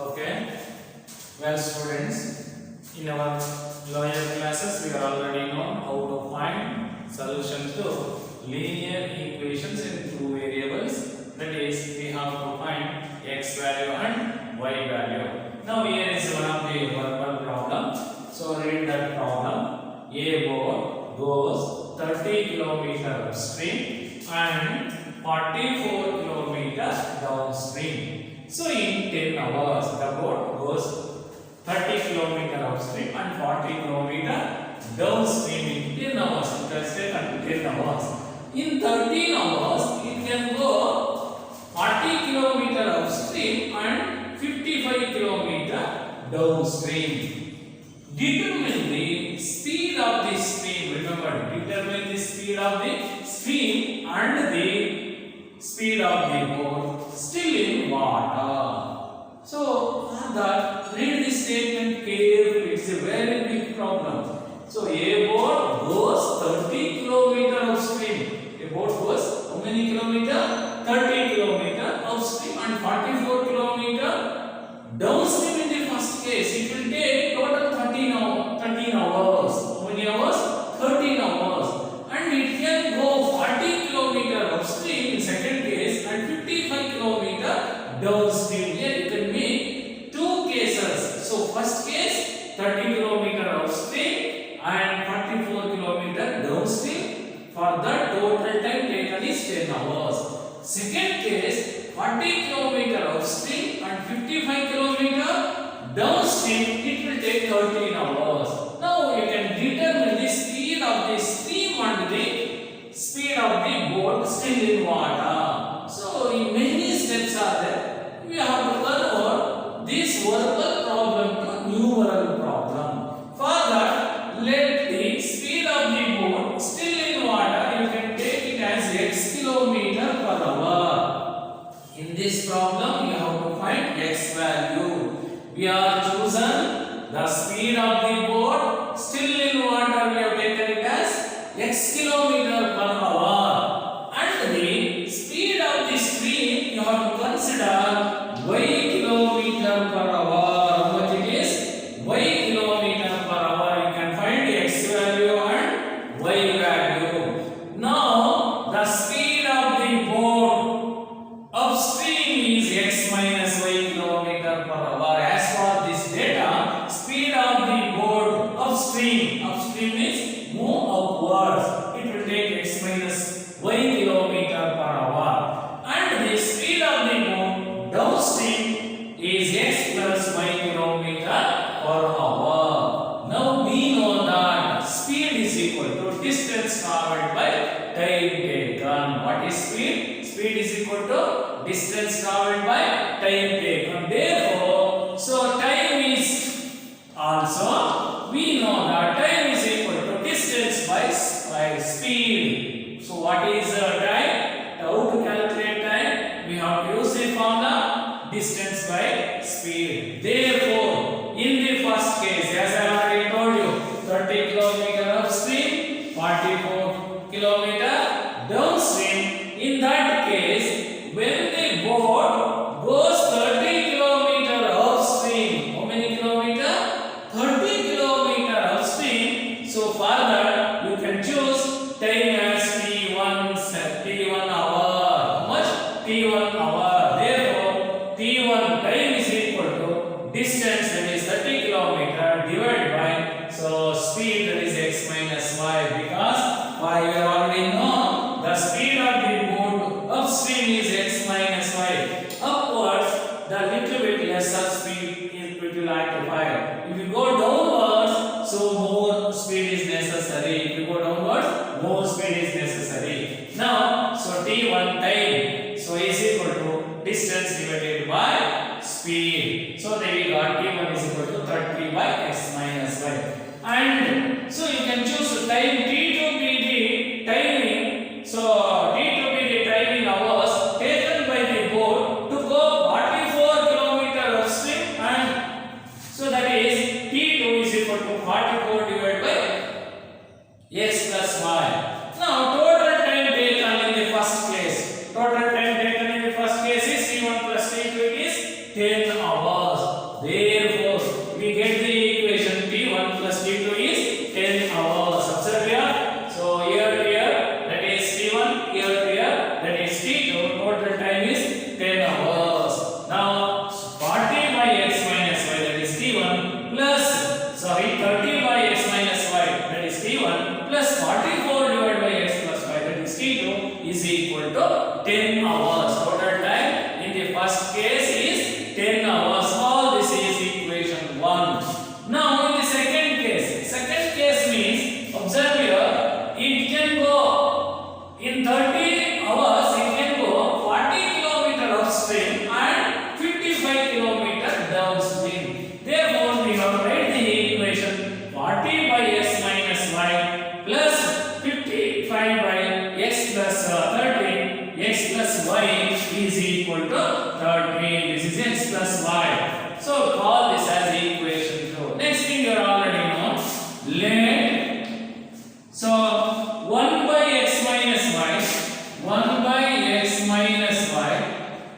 Okay. Well, students, in our lower classes, we already know how to find solution to linear equations in two variables. That is, we have to find x value and y value. Now, here is one of the verbal problem. So, read that problem. A boat goes 30 kilometers upstream and 44 kilometers downstream. So in 10 hours, the boat goes 30 kilometers upstream and 40 kilometers downstream in 10 hours. It has taken 10 hours. In 13 hours, it can go 40 kilometers upstream and 55 kilometers downstream. Determine the speed of the stream. Remember, determine the speed of the stream and the speed of the boat still in water. So, for that, read the statement carefully. It's a very big problem. So, a boat goes 30 kilometers upstream. A boat goes how many kilometers? 30 kilometers upstream and 44 kilometers downstream. In the first case, it will take total 13 hours. How many hours? 13 hours. And it can go 40 kilometers upstream in second case and 55 kilometers downstream. Here you can make two cases. So first case 30 kilometers upstream and 44 kilometers downstream. For that total time taken is 10 hours. Second case 40 kilometers upstream and 55 kilometers downstream. It will take 13 hours. Now you can determine the speed of the stream and the speed of the boat still in water. So many steps are there. We have to convert this verbal problem to numeral problem. For that, let the speed of the boat still in water, you can take it as x kilometer per hour. In this problem, you have to find x value. We are chosen the speed of the boat still in water. We have taken it as x kilometer per hour. And the speed of the stream, you have to consider y kilometer per hour. How much it is? Y kilometer per hour. You can find x value and y value. Now, the speed of the boat upstream is x minus y kilometer per hour. As for this data, speed of the boat upstream means move upwards. It will take x minus y kilometer per hour. And the speed of the boat downstream is x plus y kilometer per hour. Now we know that speed is equal to distance covered by time taken. What is speed? Speed is equal to distance covered by time taken. Therefore, so time is also, we know that time is equal to distance by speed. So what is time? How to calculate time? We have to use the formula distance by speed. Therefore, in the first case, as I already told you, 30 kilometers upstream, 44 kilometers downstream. In that case, when the boat goes 30 kilometers upstream, how many kilometers? 30 kilometers upstream. So for that, you can choose time as T1 hour. How much? T1 hour. Therefore, T1 time is equal to distance, that is 30 kilometers, divided by speed, that is x minus y, because y we already know the speed of the boat upstream is x minus y. Upwards, the little bit lesser speed is we will acquire. If you go downwards, so more speed is necessary. If you go downwards, more speed is necessary. Now, so t1 time, so is equal to distance divided by speed. So then we got t1 is equal to 30 by x minus y. And so you can choose time t to be the timing. So t to be the timing hours taken by the boat to go 44 kilometers upstream, and so that is t2 is equal to 44 divided by x plus y. Now total time taken in the first case. Total time taken in the first case is t1 plus t2 is 10 hours. x t2, total time is 10 hours. Now 40 by x minus y, that is t1, plus 30 by x minus y, that is t1, plus 44 divided by x plus y, that is t2, is equal to 10 hours. Total time in the first case is 10 hours. All this is equation 1. Now in the second case means, observe here, it can go in 30 hours, it can go 40 km upstream and 55 km downstream. Therefore, we have to write the equation 40 by x minus y plus 55 by x plus 30, x plus y is equal to 30. This is x plus y. So call this as equation 2. Next thing you already know. So 1 by x minus y, 1 by x minus y,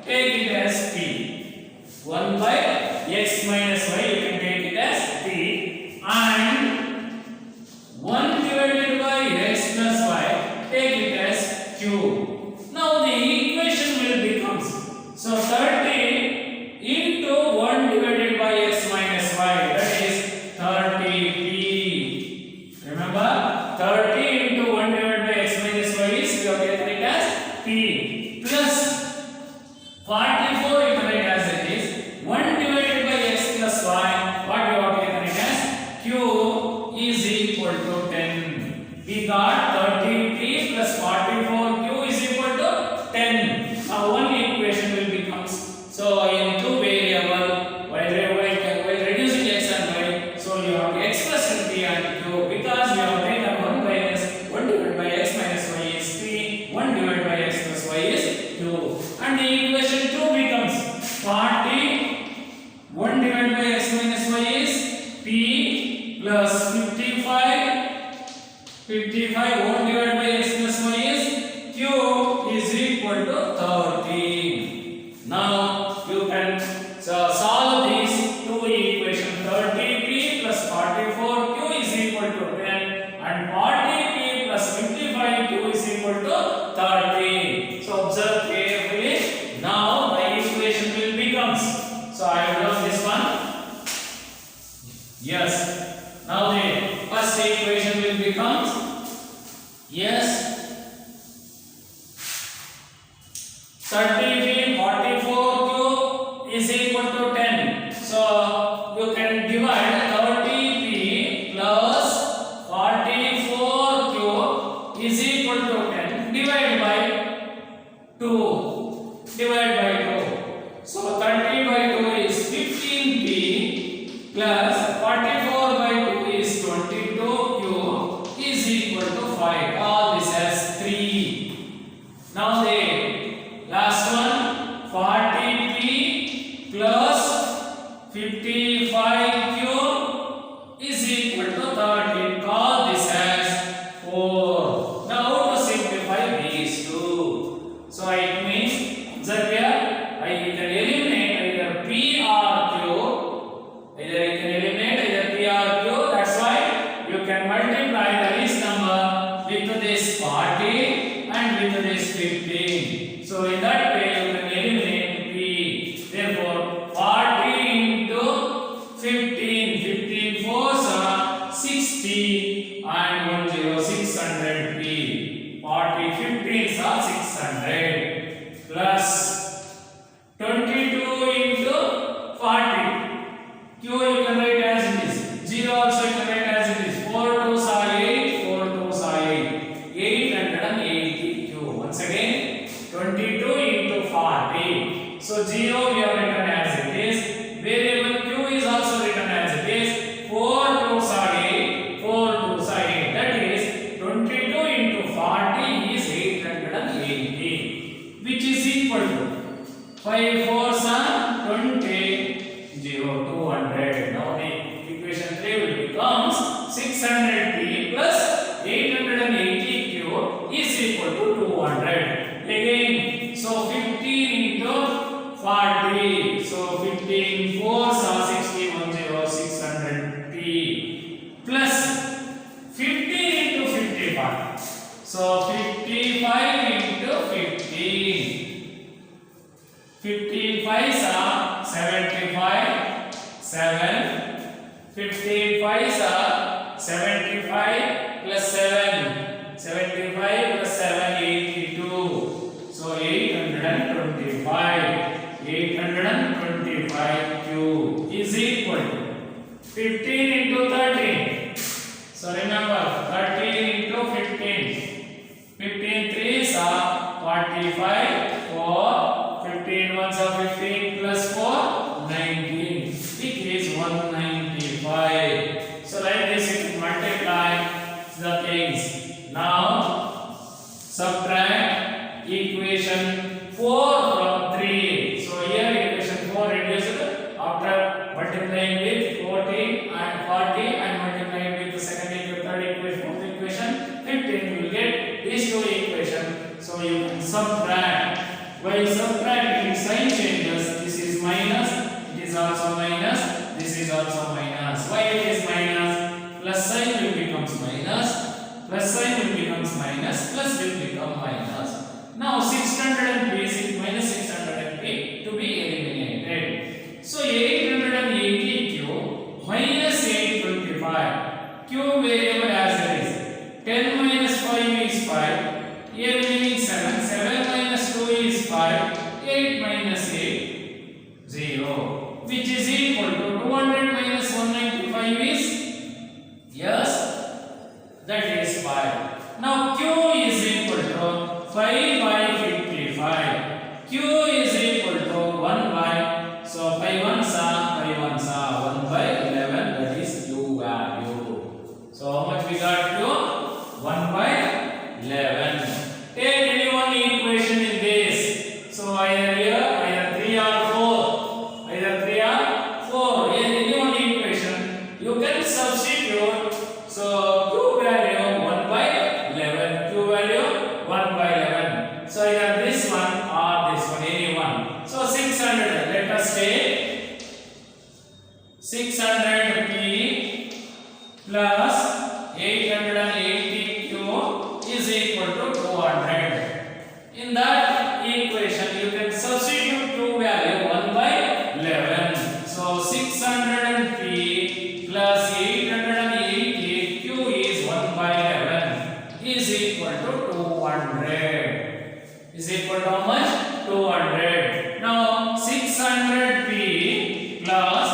take it as p. 1 by x minus y, you can take it as p, and 1 divided by x plus y, take it as q. Now the equation will become, so 30 into 1 divided by x minus y, that is 30p. Remember, 30 into 1 divided by x minus y is, we have taken it as p, plus 44 you can write as it is 1 divided by x plus y, what we have taken it as q, is equal to 10. We got 30p plus 44q is equal to 10. Now one equation will become, so in two variable, while reducing x and y, so you have to express p and q, because we have taken 1 divided by x minus y is p, 1 divided by x plus y is q, and the equation 2 becomes 40, 1 divided by x minus y is p, plus 55, 1 divided by x plus y is q, is equal to 13. Now you can solve these two equations. 30p plus 44q is equal to 10, and 40p plus 55q is equal to 30. So observe carefully. Now the equation will become, so I have done this one. Yes. Now the first equation will become, yes, 30p 44q is equal to 10. So you can divide 30p plus 44q is equal to 10. Divide by 2. So 30 by 2 is 15p plus 44 by 2 is 22q is equal to 5. All this as 3. Now the last one, 40p plus 55q is equal to 30. Call this as 4. Now how to simplify these two? So it means, observe here, you can eliminate either p or q. Either p or q. That's why you can multiply the least number with this 40 and with this 15. So in that way you can eliminate p. Therefore 40 into 15, 15 fours are 60 and 600p. 40 15s are 600 plus 22 into 40. Q you can write as it is. 0 also you can write as it is. 4 2s are 8, 4 2s are 8. 880q. Once again, 22 into 40. So 0 we have written as it is. Variable q is also written as it is. 4 2s are 8, 4 2s are 8. That is 22 into 40 is 880, which is equal to 5 4s are 20, 0 200. Now the equation 3 will becomes 600p plus 880q is equal to 200. Again, so 15 into 40. So 15 4s are 60, 600p plus 15 into 55. So 55 into 50. 15 5s are 75, 7. 15 5s are 75 plus 7. 75 plus 7, 82. So 825. 825 cube is equal to 15 into 13. So remember 13 into 15. 15 3s are 45. 4. 15 ones are 15 plus 4, 19. It is 195. So like this you multiply the things. Now subtract equation 4 from 3. So here equation 4 reduced after multiplying with 40 and multiplying with the second equation, third equation, fourth equation, 15 you will get these two equations. So you can subtract. While subtracting, sign changes. This is minus, it is also minus, this is also minus. Why it is minus? Plus sign will becomes minus, plus sign will becomes minus, plus will become minus. Now 600p is minus 600p to be eliminated. So 880 cube minus 825. Cube variable as it is. 10 minus 5 is 5. Here remaining 7. 7 minus 2 is 5. 8 minus 8, 0. Which is equal to 200 minus 195 is? Yes, that is 5. Now Q is equal to 5 by 55. Q is equal to 1 by, so 5 ones are 1 by 11, that is Q value. So how much we got Q? 1 by 11. Take any one equation in this. So either here, either 3 or 4. Either 3 or 4. In any one equation, you can substitute. So Q value 1 by 11. Q value 1 by 11. So either this one or this one, any one. So 600. Let us take 600p plus 880q is equal to 200. In that equation, you can substitute Q value 1 by 11. So 600p plus 880q is 1 by 11 is equal to 200. Is equal to how much? 200. Now 600p plus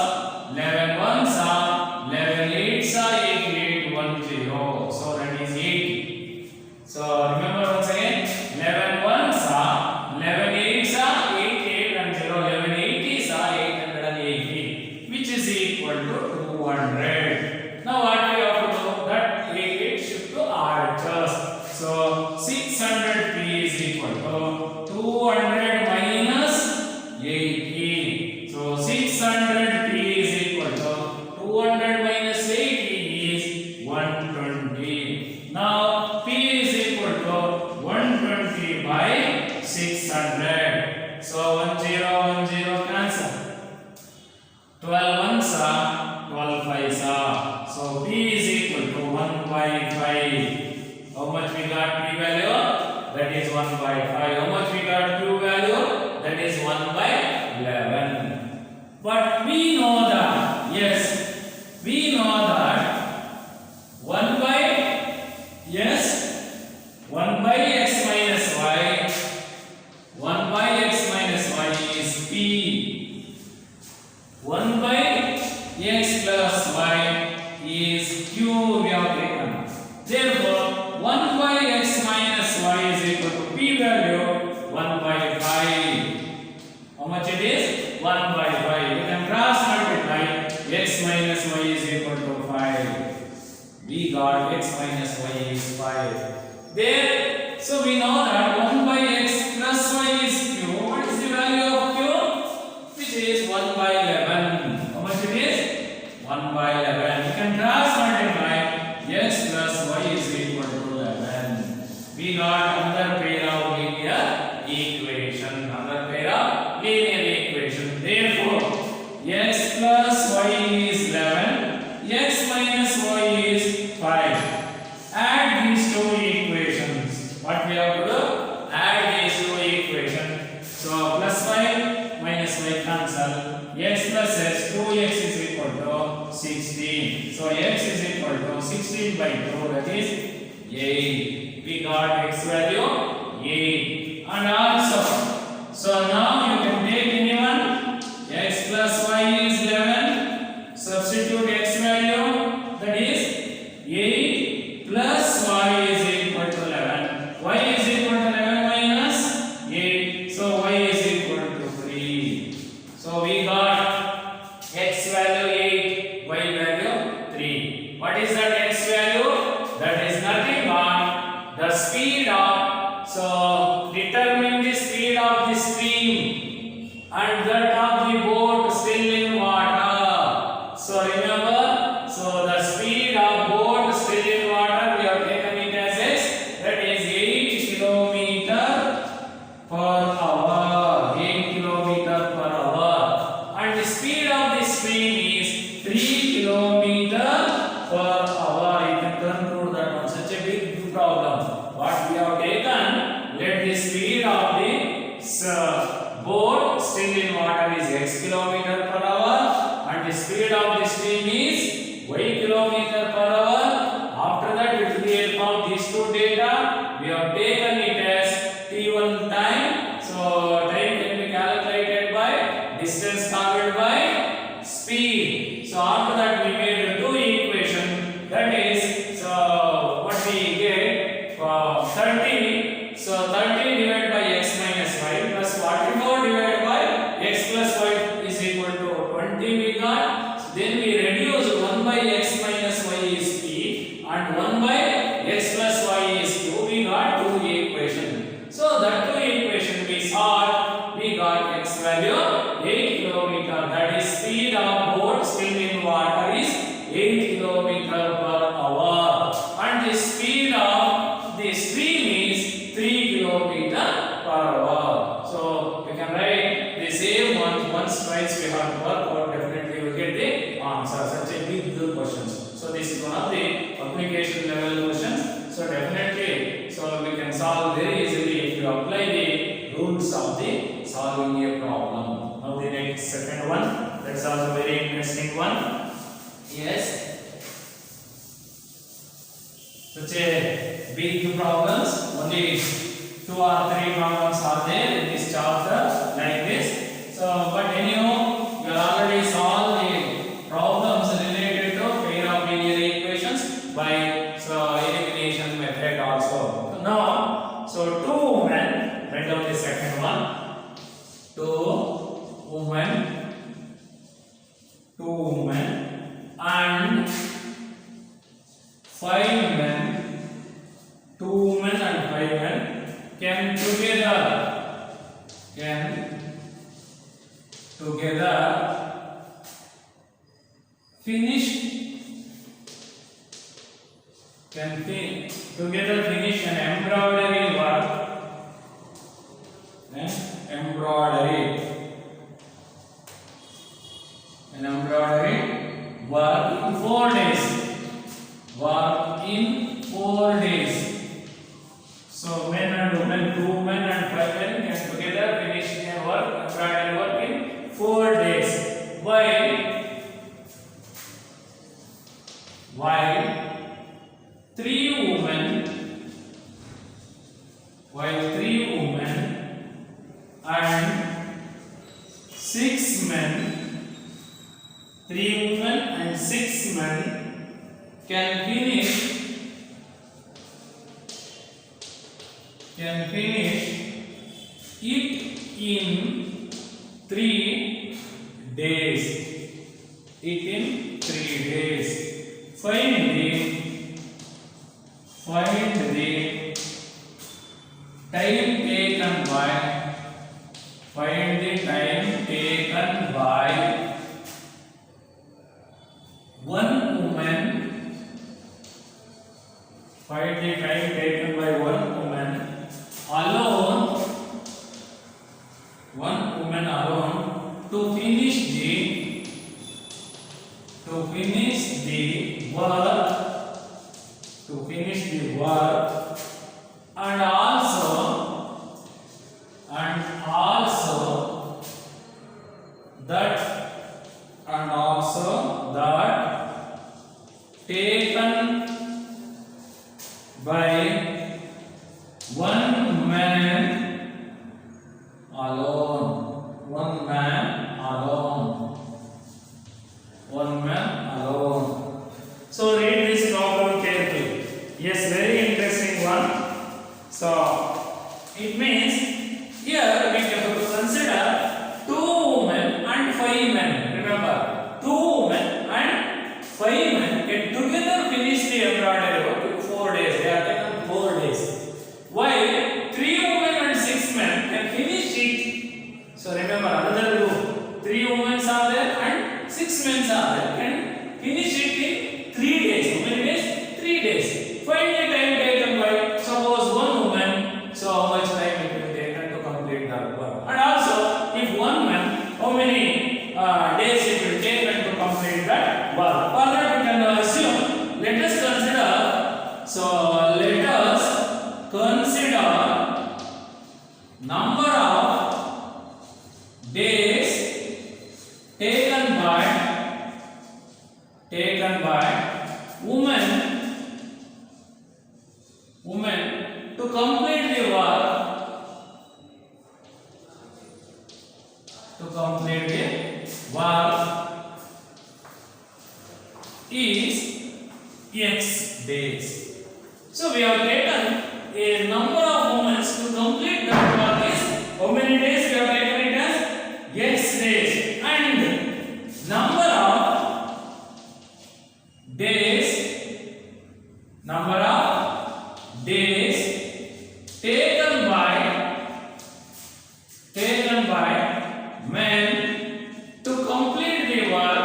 11 ones are 11 eights are 8810. So that is 80. So remember once again, 11 ones are 11 eights are 8810. 11 eighties are 880, which is equal to 200. Now what we have to do? That 88 should to RHS. So 600p is equal to 200 minus 80. So 600p is equal to 200 minus 80 is 120. Now p is equal to 120 by 600. So 1010 cancel. 12 ones are 12 5s are. So p is equal to 1 by 5. How much we got p value? That is 1 by 5. How much we got q value? That is 1 by 11. But we know that, yes, we know that 1 by, yes, 1 by x minus y, 1 by x minus y is p. 1 by x plus y is q we have taken. Therefore, 1 by x minus y is equal to p value 1 by 5. How much it is? 1 by 5. You can cross multiply. X minus y is equal to 5. We got x minus y is 5. There, so we know that 1 by x plus y is q. What is the value of q? Which is 1 by 11. How much it is? 1 by 11. You can cross multiply. X plus y is equal to 11. We got another pair of linear equation. Another pair of linear equation. Therefore, x plus y is 11. X minus y is 5. Add these two equations. What we have to do? Add these two equations. So plus 5 So x is equal to 16 by 2, that is 8. We got x value 8. And also, so now you can take anyone. X plus y is 11. Substitute x value, that is 8 plus y is equal to 11. Y is equal to 11 minus 8. So y is equal to 3. So we got x value 8, y value 3. What is that x value? That is nothing but the speed of, so determine the speed of the stream and that of the boat still in water. So remember, so the speed of boat still in water, we have taken it as x, that is 8 kilometer per hour. 8 kilometer per hour. And the speed of the stream is 3 kilometer per hour. You can conclude that one. Such a big problem. What we have taken, let the speed of the boat still in water is x kilometer per hour and the speed of the stream is y kilometer per hour. After that, with the help of these two data, we have taken it as t1 time. So time can be calculated by distance covered by speed. So after that, we made two equation. That is, so what we get 30. So 30 divided by x minus y plus 44 divided by x plus y is equal to 20 we got. So then we reduce 1 by x minus y is p and 1 by x plus y is q. We got two equation. So that two equation we solved, we got x value 8 kilometer. That is speed of boat still in water is 8 kilometer per hour and the speed of the stream is 3 kilometer per hour. So you can write the same one. Once twice we have to work out, definitely you will get the answer. Such a big questions. So this is one of the application level questions. So definitely, so we can solve very easily if you apply the rules of the solving a problem. Now the next second one. That's also very interesting one. Yes. Such a big problems. Only 2 or 3 problems are there in this chapter like this. So, but anyhow, we already solved the problems related to pair of linear equations by elimination method also. Now, so 2 women, write down the second one. 2 women and 5 men, 2 men and 5 men can together finish an embroidery work. An embroidery work in 4 days. So men and women, 2 men and 5 men can together finish their work, embroidery work in 4 days. While 3 women and 6 men, 3 women and 6 men can finish it in 3 days. Find the time taken by one woman. Find the time taken by one woman alone. To finish the work, and also that alone. One man alone. One man alone. So read this problem carefully. Yes, very interesting one. So it means here we have to consider 2 women and 5 men. Remember, 2 women and 5 men can together finish the embroidery work in 4 days. They are taken 4 days. While 3 women and 6 men can finish it. So remember another rule. 3 women are there and 6 men are there. Can finish it in 3 days. How many days? 3 days. Find the time taken by suppose 1 woman. So how much time it will take to complete the work? And also if 1 man, how many days it will take to complete that work? For that we can assume. Let us consider. So let us consider number of days taken by women to complete the work is X days. So we have taken a number of women to complete that work is how many days we have taken it as X days, and number of days taken by men to complete the work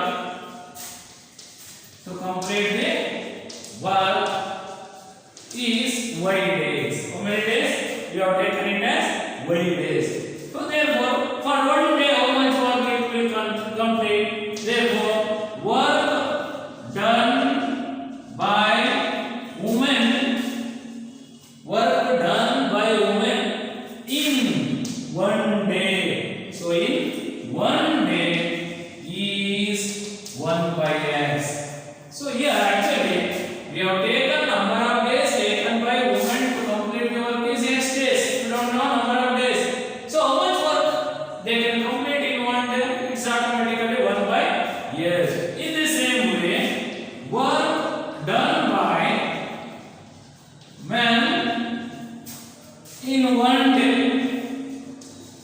is Y days. How many days? We have taken it as Y days. So therefore, for 1 day, how much work it will complete? Therefore, work done by women in 1 day. So in 1 day is 1 by X. So here actually we have taken number of days taken by women to complete the work is X days. You don't know number of days. So how much work they can complete in 1 day? It's automatically 1 by years. In the same way, work done by men in 1 day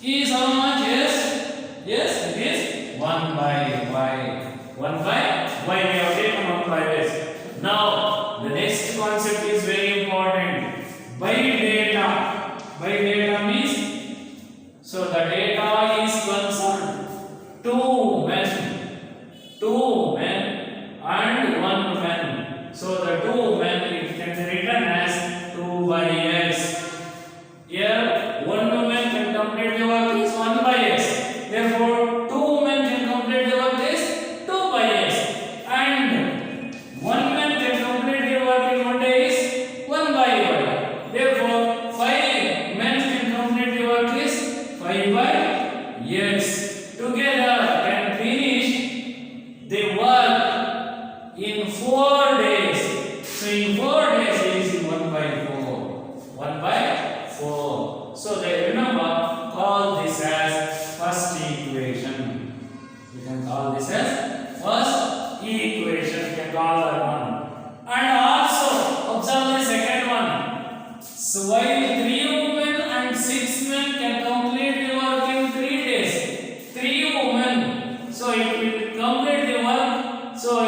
is how much? Yes, it is 1 by Y. 1 by Y. We have taken 1 by this. Now the next concept is very important. By data. By data means, so the data is concerned 2 men and 1 man. So the 2 men it can be written as 2 by X. Here 1 woman can complete the work is 1 by X. Therefore 2 women can complete the work is 2 by X. And 1 man can complete the work in 1 day is 1 by Y. Therefore 5 men can complete the work is 5 by X. Together can finish the work in 4 days. So in 4 days is 1 by 4. 1 by 4. So they remember, call this as first equation. You can call this as first equation. You can call that one. And also observe the second one. So while 3 women and 6 men can complete the work in 3 days. 3 women. So it will complete the work. So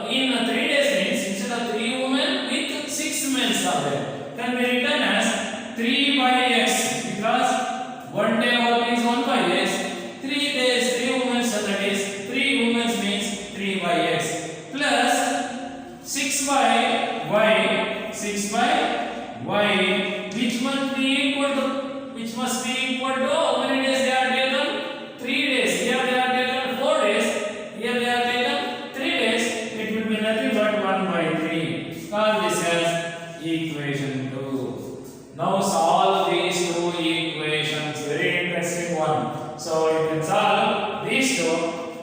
in 3 days means instead of 3 women with 6 men are there. Can be written as 3 by X, because 1 day work is 1 by X. 3 days, 3 women, so that is 3 women means 3 by X plus 6 by Y. 6 by Y, which must be equal to how many days they are taken? 3 days. Here they are taken 4 days. Here they are taken 3 days. It will be nothing but 1 by 3. Call this as equation 2. Now solve these 2 equations. Very interesting one. So you can solve these 2.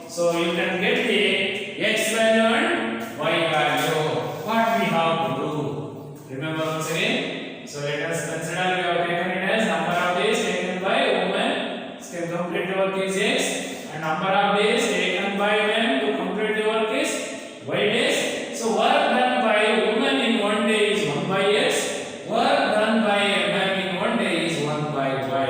So you can get the X value and Y value. What we have to do? Remember once again. So let us consider we have taken it as number of days taken by women and number of days taken by them to complete the work is y days. So work done by woman in one day is 1 by x. Work done by a man in one day is 1 by y.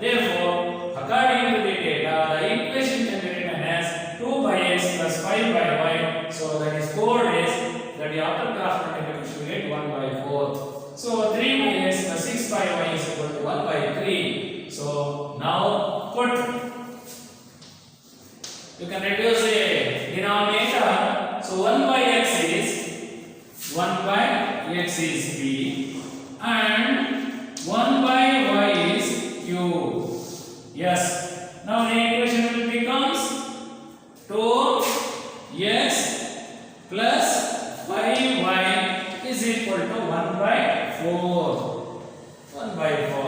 Therefore, according to the data, the equation can be written as 2 by x plus 5 by y. So that is 4 days. That the after cross multiplication we get 1 by 4. So 3 by x plus 6 by y is equal to 1 by 3. So now put, you can reduce the denominator. So 1 by x is b and 1 by y is q. Yes. Now the equation will becomes 2x plus 5y is equal to 1 by 4. 1 by 4.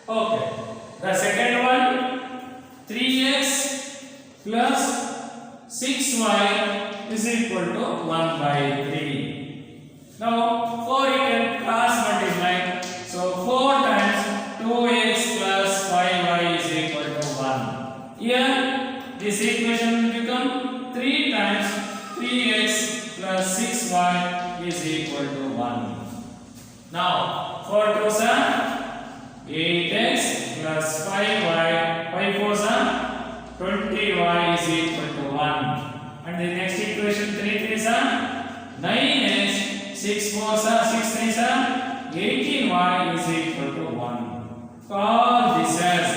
Okay. The second one, 3x plus 6y is equal to 1 by 3. Now 4 you can cross multiply. So 4 times 2x plus 5y is equal to 1. Here this equation will become 3 times 3x plus 6y is equal to 1. Now 4 2s are 8x plus 5y, 5 4s are 20y is equal to 1. And the next equation 3 3s are 9x, 6 4s are 6 3s are 18y is equal to 1. Call this as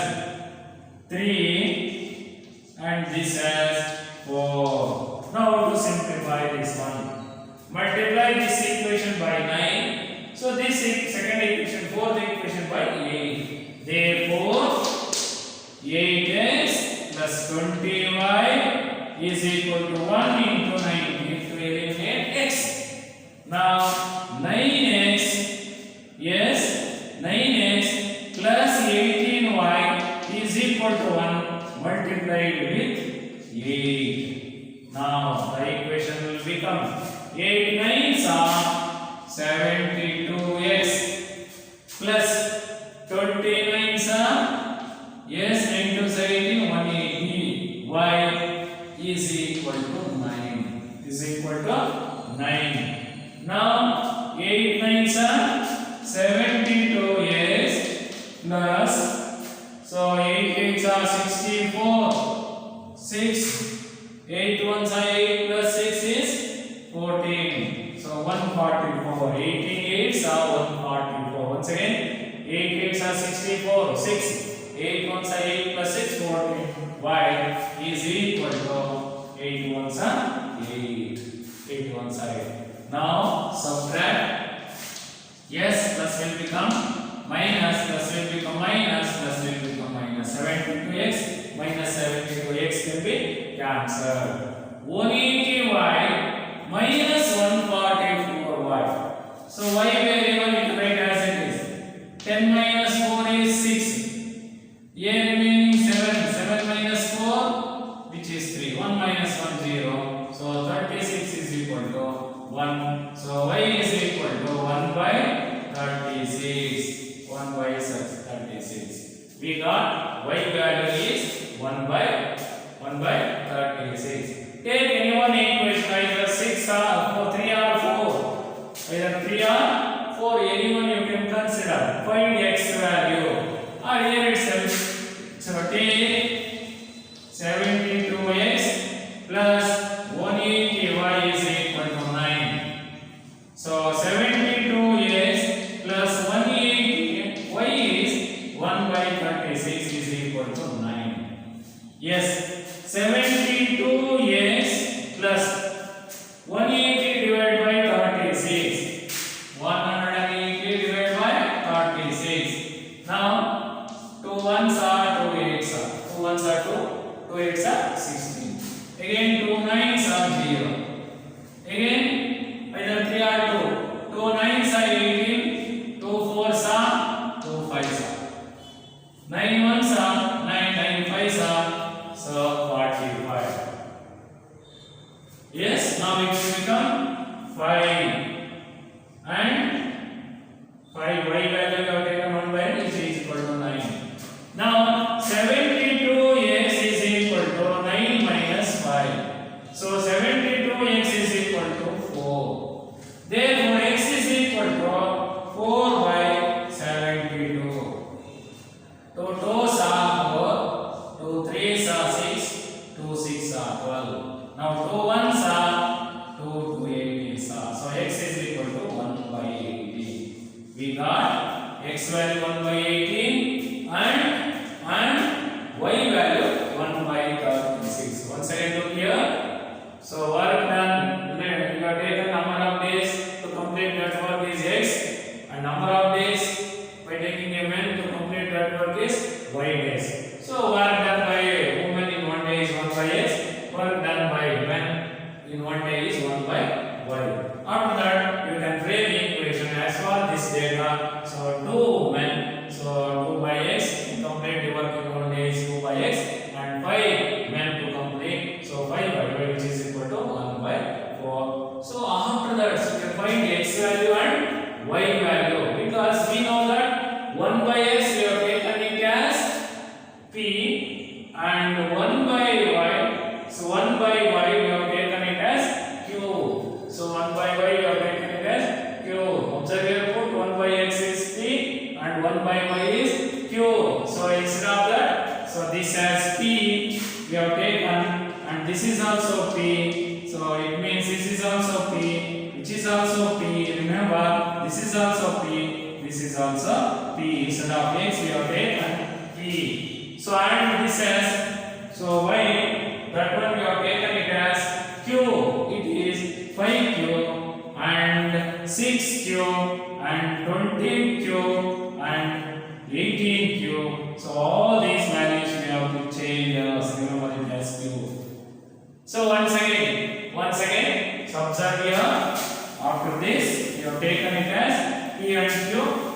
3 and this as 4. Now to simplify this one, multiply this equation by 9. So this second equation, fourth equation by 8. Therefore 8x plus 20y is equal to 1 into 9 to eliminate x. Now 9x, yes, 9x plus 18y is equal to 1 multiplied with 8. Now the equation will become 8 9s are 72x plus 29s are, yes, 9 to 17 180 y is equal to 9. Is equal to 9. Now 8 9s are 72x plus, so 8 8s are 64, 6 8 1s are 8 plus 6 is 14. So 144. 18 8s are 144. Once again, 8 8s are 64. 6 8 1s are 8 plus 6 14. Y is equal to 8 1s are 8. 8 1s are 8. Now subtract. Yes, plus will become minus, plus will become minus, plus will become minus. 72x minus 72x will be cancelled. 180y minus 144y. So y variable you can write as it is. 10 minus 4 is 6. Here remaining 7. 7 minus 4, which is 3. 1 minus 1 0. So 36 is equal to 1. So y is equal to 1 by 36. 1 by 36. We got y value is 1 by 36. Take any one equation, either 6 or 3 or 4. Either 3 or 4, anyone you can consider. Find x value. Or here itself, so take 72x plus 180y is equal to 9. So 72x plus 180y is 1 by 36 is equal to 9. Yes. 72x plus 180 divided by 36. 180 divided by 36. Now 2 1s are 2 8s are. 2 1s are 2. 2 8s are 16. Again 2 9s are 0. Again either 3 or 2. 2 9s are 18. 2 4s are 2 5s are. 9 1s are 9. 9 5s are. So 45. Yes, now it will become 5 and 5 y value of taken 1 by is equal to 9. Now 72x is equal We got x value 1 by 18 and y value 1 by 36. Once again look here. So work done. You have taken number of days to complete that work is x, and number of days by taking a man to complete that work is y days. So work done by woman in one day is 1 by x. Work done by man in one day is 1 by y. After that, you can frame the equation as for this data. So 2 men, so 2 by x, to complete the work in one day is 2 by x, and 5 men to complete, so 5 by y, which is equal to 1 by 4. So after that, so you can find x value and y value, because we know that 1 by x we have taken it as p, and 1 by y, so 1 by y we have taken it as q. So 1 by y you have taken it as q. Observe here, put 1 by x is p and 1 by y is q. So instead of that, so this as p we have taken, and this is also p. So it means this is also p, which is also p. Remember, this is also p, this is also p. Instead of x we have taken p. So and this as, so y, that one we have taken it as q. It is 5q and 6q and 20q and 18q. So all these values we have to change. Remember it as q. So once again, so observe here. After this, you have taken it as p and q.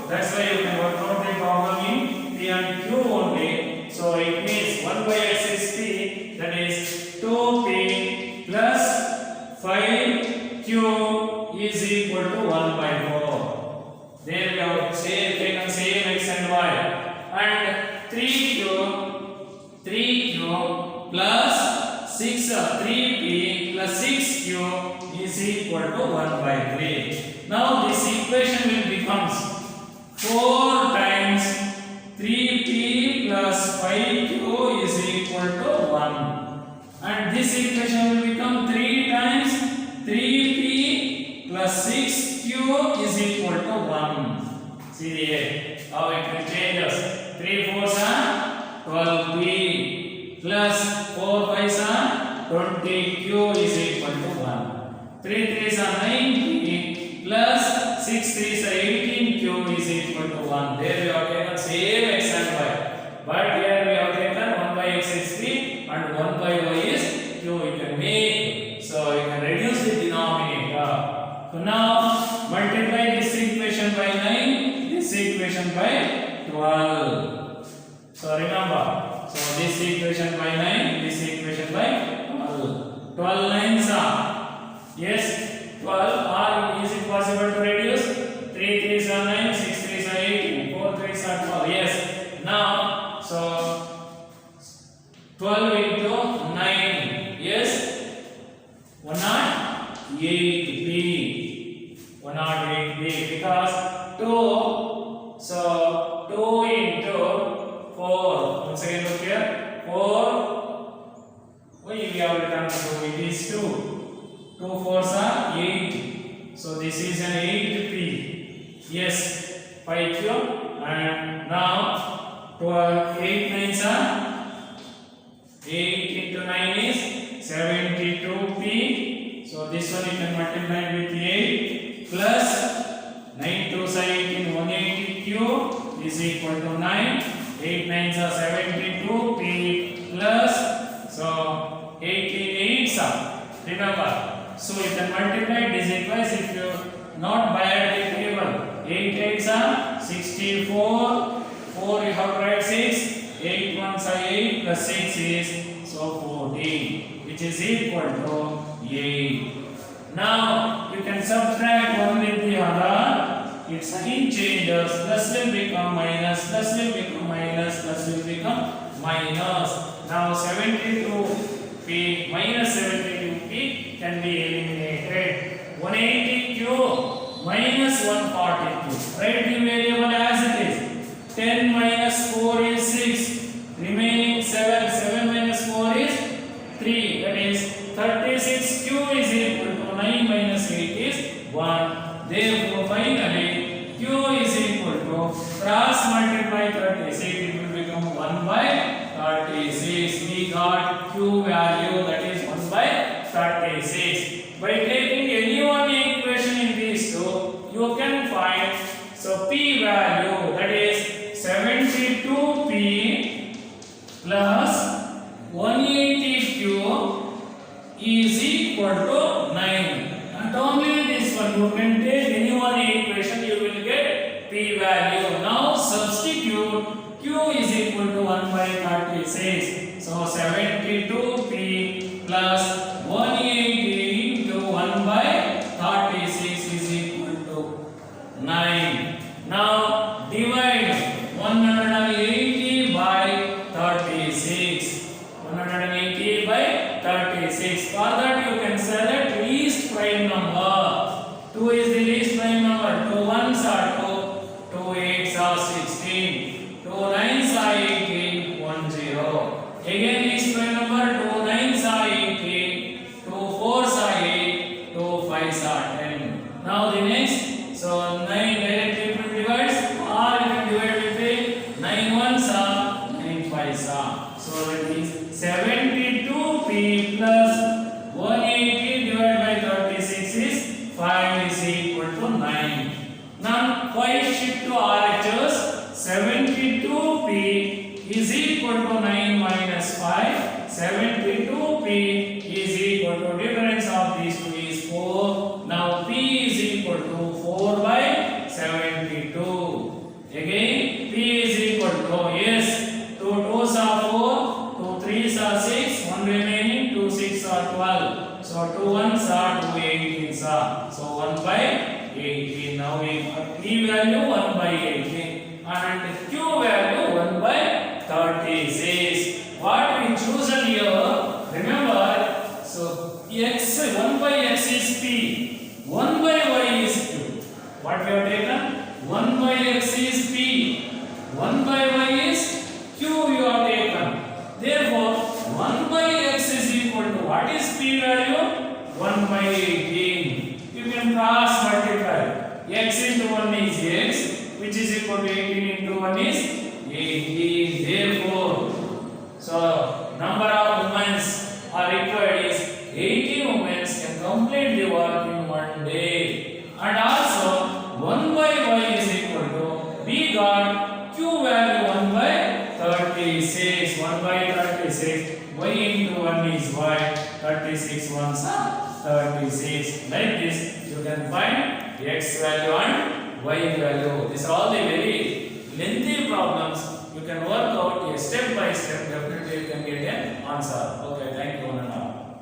That's why you can work out the problem in p and q only. So it means 1 by x is p, that is 2p plus 5q is equal to 1 by 4. There we have taken same x and y, and 3q plus 3p plus 6q is equal to 1 by 3. Now this equation will become 4 times 3p plus 5q is equal to 1, and this equation will become 3 times 3p plus 6q is equal to 1. See here how it will change us. 3 4s are 12p plus 4 5s are 20q is equal to 1. 3 3s are 9p plus 6 3s are 18q is equal to 1. There we have taken same x and y, but here we have taken 1 by x is p and 1 by y is q. You can make, so you can reduce the denominator. So now multiply this equation by 9, this equation by 12. So remember, so this equation by 9, this equation by 12. 12 9s are, yes, 12, or is it possible to reduce? 3 3s are 9, 6 3s are 18, 4 3s are 12. Yes. Now, so 12 into 9, yes, 108p. 108p, because 2, so 2 into 4. Once again look here, 4, we have written 2, it is 2. 2 4s are 8. So this is an 8p. Yes, 5q, and now 12, 8 9s are 8 into 9 is 72p. So this one you can multiply with 8 plus 9 2s are 18, 180q is equal to 9. 8 9s are 72p plus, so 18 8s are, remember. So you can multiply this twice if you not by the table. 8 8s are 64, 4 you have to write 6, 8 1s are 8 plus 6 is, so 14, which is equal to 8. Now you can subtract one with the other, its sign changes, plus will become minus, plus will become minus, plus will become minus. Now 72p minus 72p can be eliminated. 180q minus 140q. Write the variable as it is. 10 minus 4 is 6. Remaining 7. 7 minus 4 is 3. That is 36q is equal to 9 minus 8 is 1. Therefore finally q is 36. We got Q value, that is 1 by 36. By taking any one equation in these two, you can find so P value, that is 72P plus 180Q is equal to 9. Not only this one, you can take any one equation, you will get P value. Now substitute Q is equal to 1 by 36. So 72P plus 180 into 1 by 36 is equal to 9. Now divide 180 by 36. 180 by 36. For that you can select least prime number. 2 is the least prime number. 2 ones are 2. 2 8s are 16. 2 9s are 18. 1 0. Again least prime number. 2 9s are 18. 2 4s are 8. 2 5s are 10. Now the next. So 9 directly divides. Or you can divide with it. 9 ones are 9 5s are. So it is 72P plus 180 divided by 36 is 5 is equal to 9. Now 5 shift to RHS. 72P is equal to 9 minus 5. 72P is equal to difference of these two is 4. Now P is equal to 4 by 72. Again P is equal to, yes, 2 2s are 4, 2 3s are 6, 1 remaining, 2 6 are 12. So 2 1s are 2 18s are. So 1 by 18. Now we have P value 1 by 18 and Q value 1 by 36. What we chosen here, remember, so x 1 by x is P, 1 by y is Q. What we have taken? 1 by x is P, 1 by y is Q you have taken. Therefore, 1 by x is equal to, what is P value? 1 by 18. You can cross multiply. X into 1 is x, which is equal to 18 into 1 is 18. Therefore, so number of women are required is 18 women can complete the work in 1 day. And also 1 by y is equal to, we got Q value 1 by 36. 1 by 36. Y into 1 is y. 36 ones are 36. Like this, you can find x value and y value. These are all the very lengthy problems. You can work out a step by step. Definitely you can get an answer. Okay, thank you.